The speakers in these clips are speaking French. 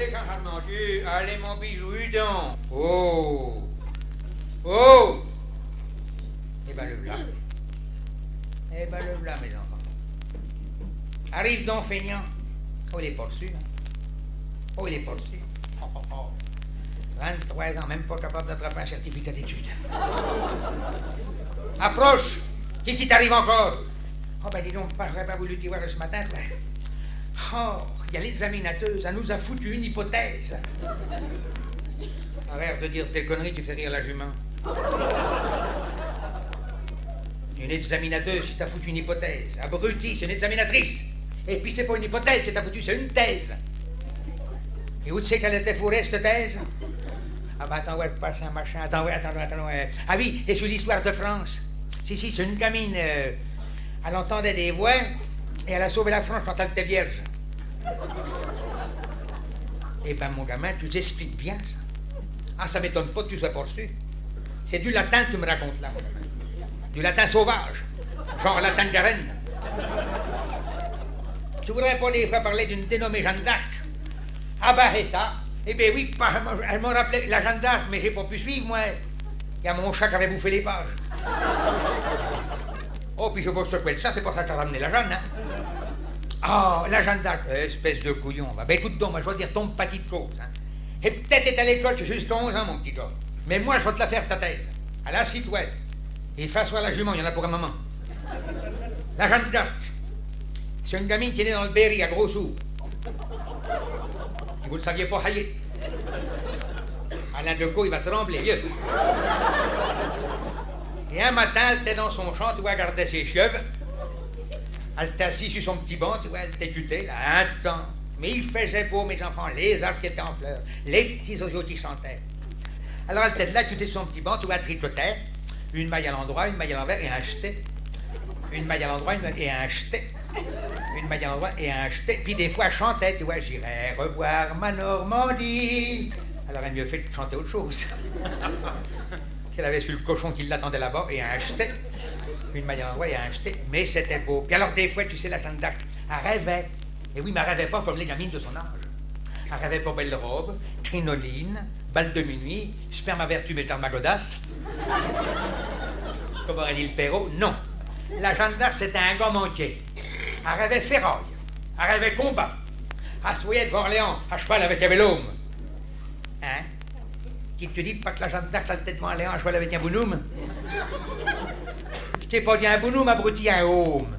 Allez, Jean-Charles, allez, mon bijou, donc. Oh. Oh. Eh ben, le voilà. Eh ben, le voilà, mes enfants. Arrive donc, feignant. Oh, il est pas reçu, hein. Oh, il est pas reçu. Oh, oh, oh. 23 ans, même pas capable d'attraper un certificat d'études. Approche. Qu'est-ce qui t'arrive encore? Oh, ben, dis donc, j'aurais pas voulu t'y voir ce matin, toi. Oh, il y a l'examinateuse, elle nous a foutu une hypothèse. Arrête de dire tes conneries, tu fais rire la jument. Une examinateuse qui t'a foutu une hypothèse. Abruti, c'est une examinatrice. Et puis c'est pas une hypothèse que t'as foutu, c'est une thèse. Et où tu sais qu'elle était fourrée, cette thèse? Ah ben attends, ouais, passe un machin, attends, ouais. Ah oui, et sur l'histoire de France. Si, c'est une gamine, elle entendait des voix, et elle a sauvé la France quand elle était vierge. Eh ben mon gamin, tu t'expliques bien ça. Ah, ça m'étonne pas que tu sois pas reçu. C'est du latin que tu me racontes là, mon gamin. Du latin sauvage, genre latin de Garenne. Tu voudrais pas des fois parler d'une dénommée Jeanne d'Arc? Ah ben c'est ça. Eh bien oui, elle m'a rappelé la Jeanne d'Arc, mais j'ai pas pu suivre, moi. Il y a mon chat qui avait bouffé les pages. Oh, puis je vois sur quoi ça, c'est pour ça que t'as ramené la Jeanne, hein. Ah, la Jeanne d'Arc, espèce de couillon. Ben écoute donc, moi je vais te dire ton petite chose, hein. Et peut-être t'es à l'école, tu as juste 11 ans, mon petit gars. Mais moi, je vais te la faire, ta thèse. Alors, assis-toi. Et face-toi la jument, il y en a pour un moment. La Jeanne d'Arc, c'est une gamine qui est née dans le Berry, à Gros-Sous. Si vous le saviez pas, haïe. Alain Decaux, il va trembler, vieux. Et un matin, elle était dans son champ, tu vois, elle gardait ses cheveux. Elle était assise sur son petit banc, tu vois, elle était cutée, là, un temps. Mais il faisait beau, mes enfants, les arbres qui étaient en fleurs, les petits oiseaux qui chantaient. Alors elle était là, cutée sur son petit banc, tu vois, elle tricotait. Une maille à l'endroit, une maille à l'envers et un jeté. Une maille à l'endroit et un jeté. Une maille à l'endroit et un jeté. Puis des fois, elle chantait, tu vois, j'irai revoir ma Normandie. Alors elle mieux fait de chanter autre chose. Qu'elle avait su le cochon qui l'attendait là-bas et un jeté. Une maille à l'endroit et un jeté. Mais c'était beau. Puis alors des fois, tu sais, la Jeanne d'Arc, elle rêvait. Et oui, mais elle rêvait pas comme les gamines de son âge. Elle rêvait pas belle robe, crinoline, balle de minuit, sperme à vertu mais ma godasse. Comme aurait dit le Perrault, non. La Jeanne d'Arc, c'était un gars manqué. Elle rêvait ferraille, elle rêvait combat. Elle se voyait devant Orléans, à cheval avec un velôme. Hein? Qui te dit pas que la Jeanne d'Arc, elle était devant Orléans, à cheval avec un bonhomme? Je t'ai pas dit un bonhomme, abruti, un homme.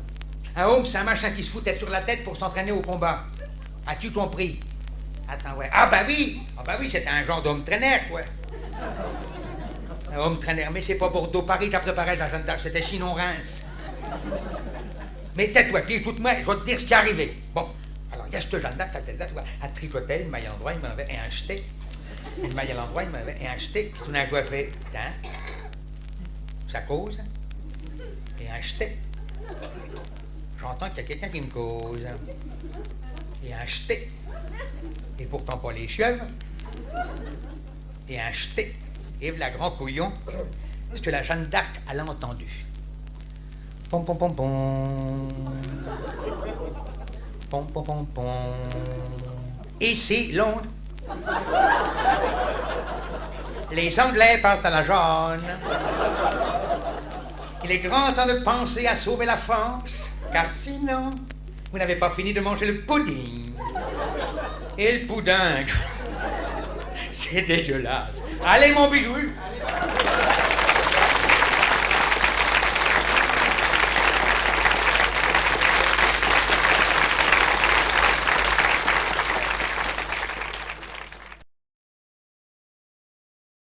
Un homme, c'est un machin qui se foutait sur la tête pour s'entraîner au combat. As-tu compris? Attends, ouais. Ah bah oui, c'était un genre d'homme traîneur, quoi. Un homme traîneur, mais c'est pas Bordeaux-Paris qui a préparé la Jeanne d'Arc, c'était Chinon-Reims. Mais tais-toi, puis écoute-moi, je vais te dire ce qui est arrivé. Bon, alors il y a cette Jeanne d'Arc, elle là, tu vois, elle tricotait, une maille à l'endroit, il m'en avait et un jeté. Une maille à l'endroit, il m'en avait et un jeté. Puis tout d'un coup, elle fait, hein, ça cause, et un jeté. J'entends qu'il y a quelqu'un qui me cause. Et un jeté. Et pourtant pas les cheveux. Et un jeté. Et la grand couillon, ce que la Jeanne d'Arc, elle a entendu. Pom pom pom pom. Pom pom pom pom. Et c'est Londres. Les Anglais partent à la jaune. Il est grand temps de penser à sauver la France, car sinon, vous n'avez pas fini de manger le pudding. Et le poudingue, c'est dégueulasse. Allez, mon bijou. Allez.